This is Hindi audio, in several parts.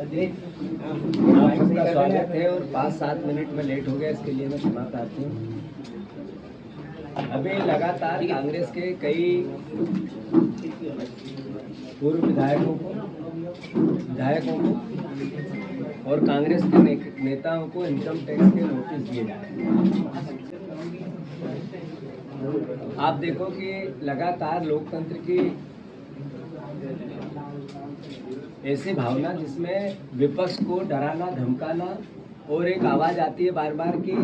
आप सबका स्वागत है और 5-7 मिनट में लेट हो गया, इसके लिए मैं क्षमा चाहती हूँ। अभी लगातार कांग्रेस के कई पूर्व विधायकों को और कांग्रेस के नेताओं को इनकम टैक्स के नोटिस दिए जा रहे हैं। आप देखो कि लगातार लोकतंत्र की ऐसी भावना जिसमें विपक्ष को डराना धमकाना और एक आवाज आती है बार बार कि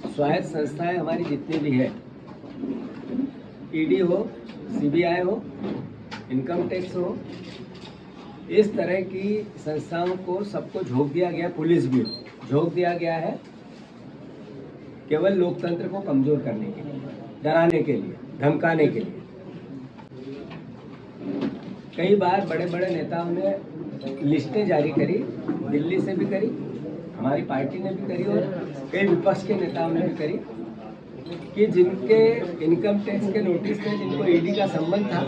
स्वायत्त संस्थाएं हमारी जितनी भी है, ईडी हो, सीबीआई हो, इनकम टैक्स हो, इस तरह की संस्थाओं को सबको झोंक दिया गया, पुलिस भी झोंक दिया गया है केवल लोकतंत्र को कमजोर करने के लिए, डराने के लिए, धमकाने के लिए। कई बार बड़े बड़े नेताओं ने लिस्टें जारी करी, दिल्ली से भी करी, हमारी पार्टी ने भी करी और कई विपक्ष के नेताओं ने भी करी कि जिनके इनकम टैक्स के नोटिस थे, जिनको ईडी का संबंध था,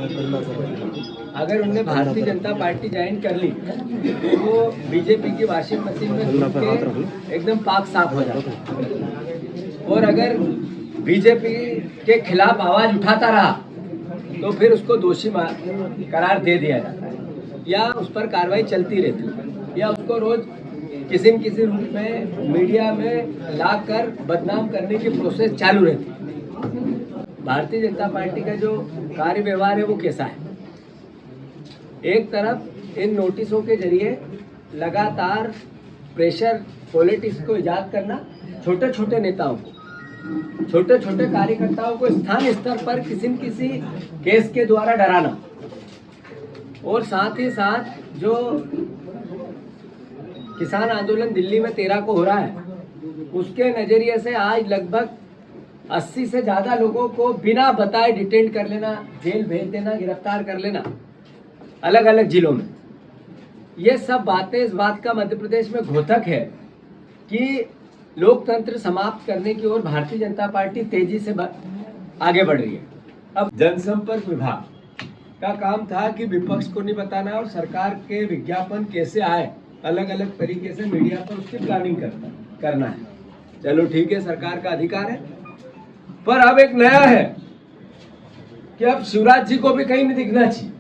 अगर उनने भारतीय जनता पार्टी ज्वाइन कर ली तो वो बीजेपी की वॉशिंग मशीन में घुस के एकदम पाक साफ हो जाता, और अगर बीजेपी के खिलाफ आवाज उठाता रहा तो फिर उसको दोषी करार दे दिया जाता है या उस पर कार्रवाई चलती रहती है या उसको रोज किसी न किसी रूप में मीडिया में लाकर बदनाम करने की प्रोसेस चालू रहती है। भारतीय जनता पार्टी का जो कार्य व्यवहार है वो कैसा है? एक तरफ इन नोटिसों के जरिए लगातार प्रेशर पॉलिटिक्स को इजाद करना, छोटे छोटे नेताओं को, छोटे छोटे कार्यकर्ताओं को स्थानीय स्तर पर किसी न किसी केस के द्वारा डराना, और साथ ही साथ जो किसान आंदोलन दिल्ली में 13 को हो रहा है, उसके नजरिए से आज लगभग 80 से ज्यादा लोगों को बिना बताए डिटेन कर लेना, जेल भेज देना, गिरफ्तार कर लेना अलग अलग जिलों में। ये सब बातें इस बात का मध्य प्रदेश में घोतक है कि लोकतंत्र समाप्त करने की ओर भारतीय जनता पार्टी तेजी से आगे बढ़ रही है। अब जनसंपर्क विभाग का काम था कि विपक्ष को नहीं बताना और सरकार के विज्ञापन कैसे आए, अलग अलग तरीके से मीडिया पर उसकी प्लानिंग करना है। चलो ठीक है, सरकार का अधिकार है, पर अब एक नया है कि अब शिवराज जी को भी कहीं नहीं दिखना चाहिए।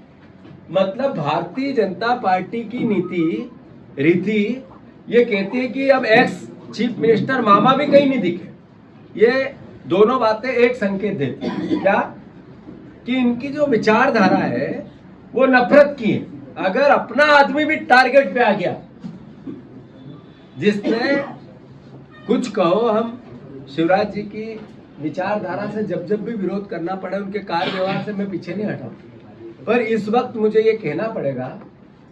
मतलब भारतीय जनता पार्टी की नीति रीति ये कहती है कि अब एक्स चीफ मिनिस्टर मामा भी कहीं नहीं दिखे। ये दोनों बातें एक संकेत देती है क्या? कि इनकी जो विचारधारा है वो नफरत की है। अगर अपना आदमी भी टारगेट पे आ गया, जिसने कुछ कहो, हम शिवराज जी की विचारधारा से जब भी विरोध करना पड़े, उनके कार्य व्यवहार से मैं पीछे नहीं हटाऊं, पर इस वक्त मुझे ये कहना पड़ेगा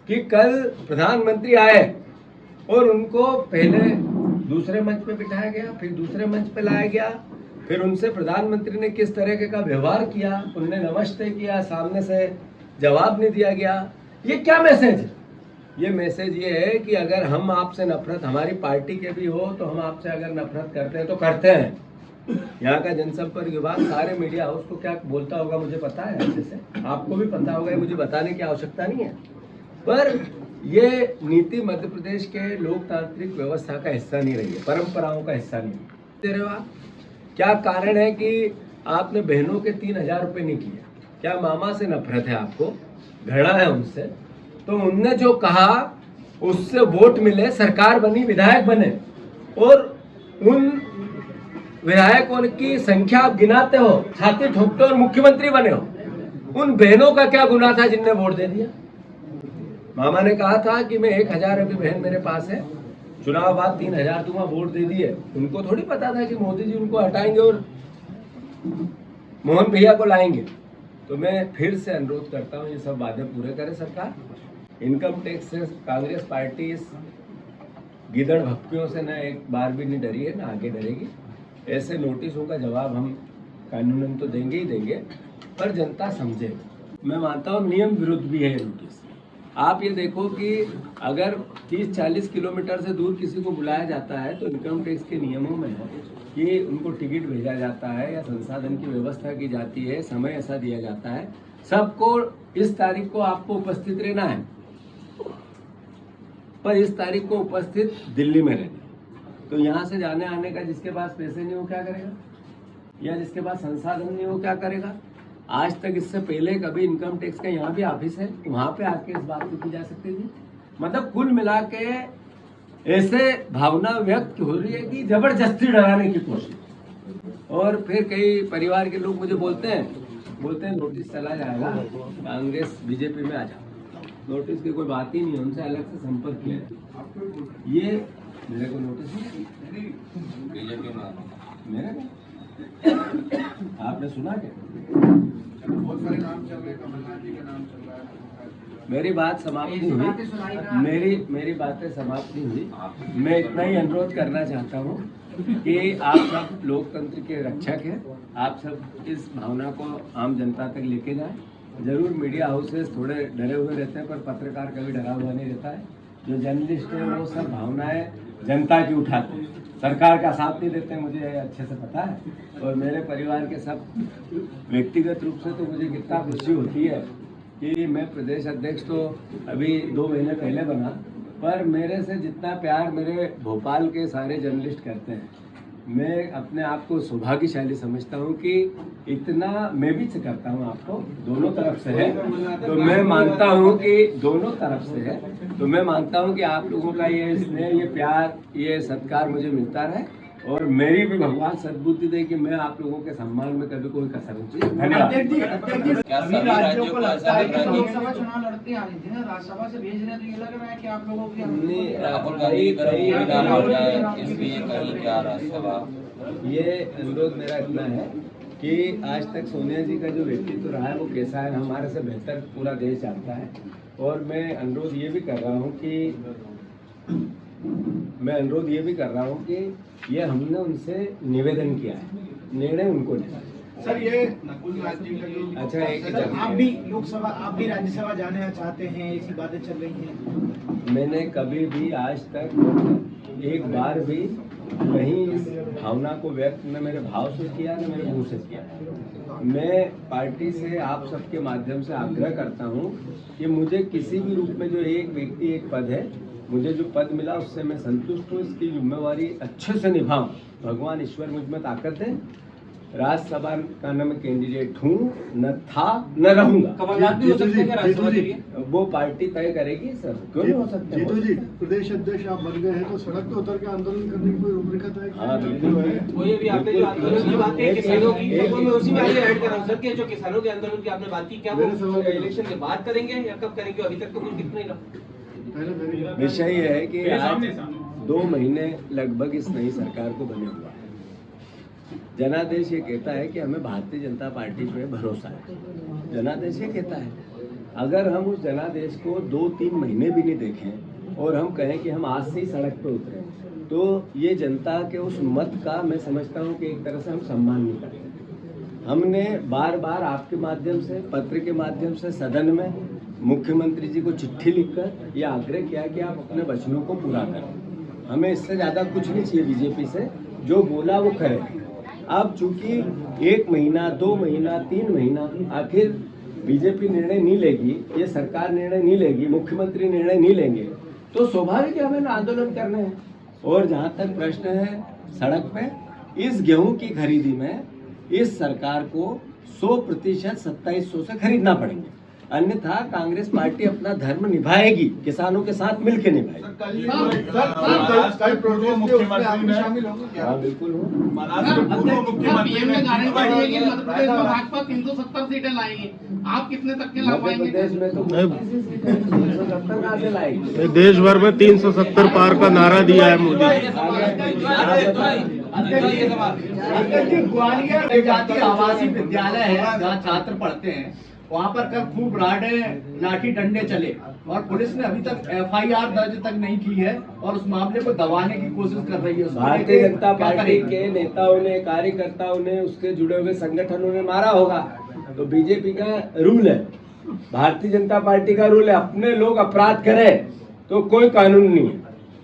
कि कल प्रधानमंत्री आए और उनको पहले दूसरे मंच पे बिठाया गया, फिर दूसरे मंच पे लाया गया, फिर उनसे प्रधानमंत्री ने किस तरह का व्यवहार किया, उनने नमस्ते किया, सामने से जवाब नहीं दिया गया। ये क्या मैसेज है? ये मैसेज ये है कि अगर हम आपसे नफरत, हमारी पार्टी के भी हो, तो हम आपसे अगर नफरत करते हैं तो करते हैं। यहाँ का जनसंपर्क विभाग सारे मीडिया हाउस को क्या बोलता होगा मुझे पता है, अच्छे से आपको भी पता होगा, मुझे बताने की आवश्यकता नहीं है, पर ये नीति मध्य प्रदेश के लोकतांत्रिक व्यवस्था का हिस्सा नहीं रही है, परंपराओं का हिस्सा नहीं दे रहे हो आप। क्या कारण है कि आपने बहनों के 3,000 रुपये नहीं किए? क्या मामा से नफरत है आपको, घृणा है उनसे? तो उनने जो कहा उससे वोट मिले, सरकार बनी, विधायक बने, और उन विधायकों की संख्या आप गिनाते हो, छाती ठोकते हो और मुख्यमंत्री बने हो। उन बहनों का क्या गुनाह था जिनने वोट दे दिया? मामा ने कहा था कि मैं 1,000 अभी बहन मेरे पास है, चुनाव बाद 3,000 दूंगा, वोट दे दिए। उनको थोड़ी पता था कि मोदी जी उनको हटाएंगे और मोहन भैया को लाएंगे। तो मैं फिर से अनुरोध करता हूँ, ये सब वादे पूरे करे सरकार। इनकम टैक्स से कांग्रेस पार्टी इस गीदड़ भक्तियों से न एक बार भी नहीं डरी है, न आगे डरेगी। ऐसे नोटिसों का जवाब हम कानूनन तो देंगे ही देंगे, पर जनता समझे। मैं मानता हूँ नियम विरुद्ध भी है नोटिस। आप ये देखो कि अगर 30-40 किलोमीटर से दूर किसी को बुलाया जाता है तो इनकम टैक्स के नियमों में है कि उनको टिकट भेजा जाता है या संसाधन की व्यवस्था की जाती है, समय ऐसा दिया जाता है, सबको इस तारीख को आपको उपस्थित रहना है। पर इस तारीख को उपस्थित दिल्ली में रहना। तो यहाँ से जाने आने का जिसके पास पैसे नहीं हो क्या करेगा, या जिसके पास संसाधन नहीं हो क्या करेगा। आज तक इससे पहले कभी इनकम टैक्स का यहाँ भी ऑफिस है, वहाँ पे आके इस बात को की जा सकती थी। मतलब कुल मिला के ऐसे भावना व्यक्त हो रही है कि जबरदस्ती डराने की कोशिश। और फिर कई परिवार के लोग मुझे बोलते हैं नोटिस चला जाएगा, कांग्रेस बीजेपी में आ जाओ। नोटिस की कोई बात ही नहीं है, उनसे अलग से संपर्क किया है। ये मेरे को नोटिस नहीं बीजेपी में मेरे को आपने सुना क्या? बहुत सारे नाम चल रहे हैं, कमलनाथ जी का नाम चल रहा है। मेरी बात समाप्त नहीं हुई, मेरी बातें समाप्त नहीं हुई। मैं इतना ही अनुरोध करना चाहता हूँ कि आप सब लोकतंत्र के रक्षक हैं, आप सब इस भावना को आम जनता तक लेके जाएं। जरूर मीडिया हाउसेस थोड़े डरे हुए रहते हैं, पर पत्रकार कभी डरा हुआ नहीं रहता है। जो जर्नलिस्ट है वो सब भावनाएं जनता की उठाते हैं, सरकार का साथ नहीं देते हैं, मुझे अच्छे से पता है। और मेरे परिवार के सब व्यक्तिगत रूप से तो मुझे कितना खुशी होती है कि मैं प्रदेश अध्यक्ष तो अभी 2 महीने पहले बना, पर मेरे से जितना प्यार मेरे भोपाल के सारे जर्नलिस्ट करते हैं, मैं अपने आप को सौभाग्यशाली समझता हूं कि इतना मैं भी से करता हूं। आपको दोनों तरफ से है, तो मैं मानता हूं कि दोनों तरफ से है, तो मैं मानता हूं कि आप लोगों का ये स्नेह, ये प्यार, ये सत्कार मुझे मिलता रहे, और मेरी भी भगवान सद्बुद्धि दे कि मैं आप लोगों के सम्मान में कभी कोई कसर नहीं। धन्यवाद। राज्यों को लगता है कि लोकसभा चुनाव लड़ते आ रही थी ना, राज्यसभा से भेज रहे हैं, तो ये लग रहा है कि आप लोगों की राहुल गांधी की तरफ ये विधान हो जाए, इसलिए कहीं क्या राज्यसभा। ये अनुरोध मेरा इतना है कि आज तक सोनिया जी का जो व्यक्तित्व रहा है वो कैसा है, हमारे से बेहतर पूरा देश जानता है। और मैं अनुरोध ये भी कर रहा हूँ कि ये हमने उनसे निवेदन किया है, निर्णय उनको लेना है। सर ये नकुल नाथ जी का जो अच्छा एक आप भी लोकसभा, आप भी राज्यसभा जाना चाहते हैं, ऐसी बातें चल रही हैं। मैंने कभी भी आज तक एक बार भी कहीं इस भावना को व्यक्त न मेरे भाव से किया न मेरे मुंह से किया। मैं पार्टी से आप सबके माध्यम से आग्रह करता हूं कि मुझे किसी भी रूप में जो एक व्यक्ति एक पद है, मुझे जो पद मिला उससे मैं संतुष्ट हूँ। इसकी जिम्मेवारी अच्छे से निभाऊं, भगवान ईश्वर मुझ में ताकत है। राज्यसभा का न मैं कैंडिडेट हूँ, न था, न रहूंगा। कमलनाथ भी हो सकते हैं राज्यसभा के लिए? वो पार्टी तय करेगी सर, क्यों नहीं हो सकता। जीतू जी, प्रदेश अध्यक्ष आप बन गए हैं, तो सड़क पे उतर के आंदोलन करने की कोई रूपरेखा तय की? हाँ बिल्कुल है। वो ये भी आपने जो आंदोलन की बात है किसानों की, वो मैं उसी में आगे ऐड कर रहा हूँ सर, कि जो किसानों के आंदोलन की आपने बात की, क्या वो इलेक्शन के बाद करेंगे या कब करेंगे? अभी तक तो कुछ दिख नहीं रहा। विषय ये है कि आज 2 महीने लगभग इस नई सरकार को बने हुआ है। जनादेश ये कहता है कि हमें भारतीय जनता पार्टी पे भरोसा है। जनादेश ये कहता है, अगर हम उस जनादेश को 2-3 महीने भी नहीं देखें और हम कहें कि हम आज से ही सड़क पे उतरे, तो ये जनता के उस मत का मैं समझता हूँ कि एक तरह से हम सम्मान नहीं करते। हमने बार बार आपके माध्यम से, पत्र के माध्यम से, सदन में मुख्यमंत्री जी को चिट्ठी लिखकर ये आग्रह किया कि आप अपने वचनों को पूरा करें। हमें इससे ज़्यादा कुछ नहीं चाहिए बीजेपी से, जो बोला वो करें। अब चूंकि 1 महीना, 2 महीना, 3 महीना, आखिर बीजेपी निर्णय नहीं लेगी, ये सरकार निर्णय नहीं लेगी, मुख्यमंत्री निर्णय नहीं लेंगे, तो स्वाभाविक है हमें आंदोलन करने हैं। और जहाँ तक प्रश्न है सड़क पे, इस गेहूं की खरीदी में इस सरकार को 100% 2700 से खरीदना पड़ेंगे, अन्यथा कांग्रेस पार्टी अपना धर्म निभाएगी, किसानों के साथ मिलकर निभाएगी। हाँ बिल्कुल हूँ। भाजपा 370 सीटें लाएगी, आप कितने तक के ला पाएंगे? मध्य प्रदेश में तो 370 कहाँ से लाएगी? देश भर में 370 पार का नारा दिया है मोदी। ग्वालियर एक जातीय आवासीय विद्यालय है जहाँ छात्र पढ़ते हैं, वहाँ पर कल खूब राडे, लाठी डंडे चले और पुलिस ने अभी तक FIR दर्ज तक नहीं की है और उस मामले को दबाने की कोशिश कर रही है। भारतीय जनता पार्टी के नेताओं ने, कार्यकर्ताओं ने, उसके जुड़े हुए संगठनों ने मारा होगा, तो बीजेपी का रूल है, भारतीय जनता पार्टी का रूल है, अपने लोग अपराध करें तो कोई कानून नहीं है,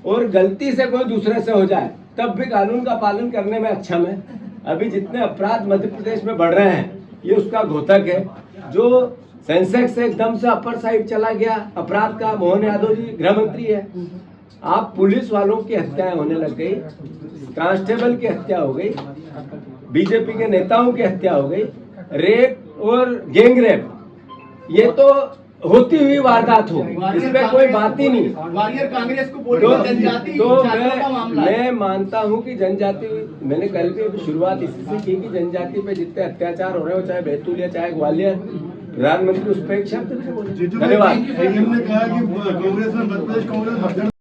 और गलती से कोई दूसरे से हो जाए तब भी कानून का पालन करने में अक्षम है। अभी जितने अपराध मध्य प्रदेश में बढ़ रहे हैं, ये उसका घोतक है। जो सेंसेक्स एकदम से अपर साइड चला गया अपराध का, मोहन यादव जी गृह मंत्री है, आप पुलिस वालों की हत्याएं होने लग गई, कांस्टेबल की हत्या हो गई, बीजेपी के नेताओं की हत्या हो गई, रेप और गैंग रेप, ये तो होती हुई वारदात हो, इसमें कोई बात ही नहीं। वॉरियर कांग्रेस को बोल तो, रहे हैं जनजाति तो छात्रों का मामला है। मैं मानता हूं कि जनजाति, मैंने कल भी शुरुआत इसी से की कि जनजाति पे जितने अत्याचार हो रहे हो, चाहे बैतूल या चाहे ग्वालियर, प्रधानमंत्री उस पर एक शब्द नहीं बोले। जीतू धन्यवाद। भाई, ने कहा कि कांग्रेस में मध्य प्रदेश कांग्रेस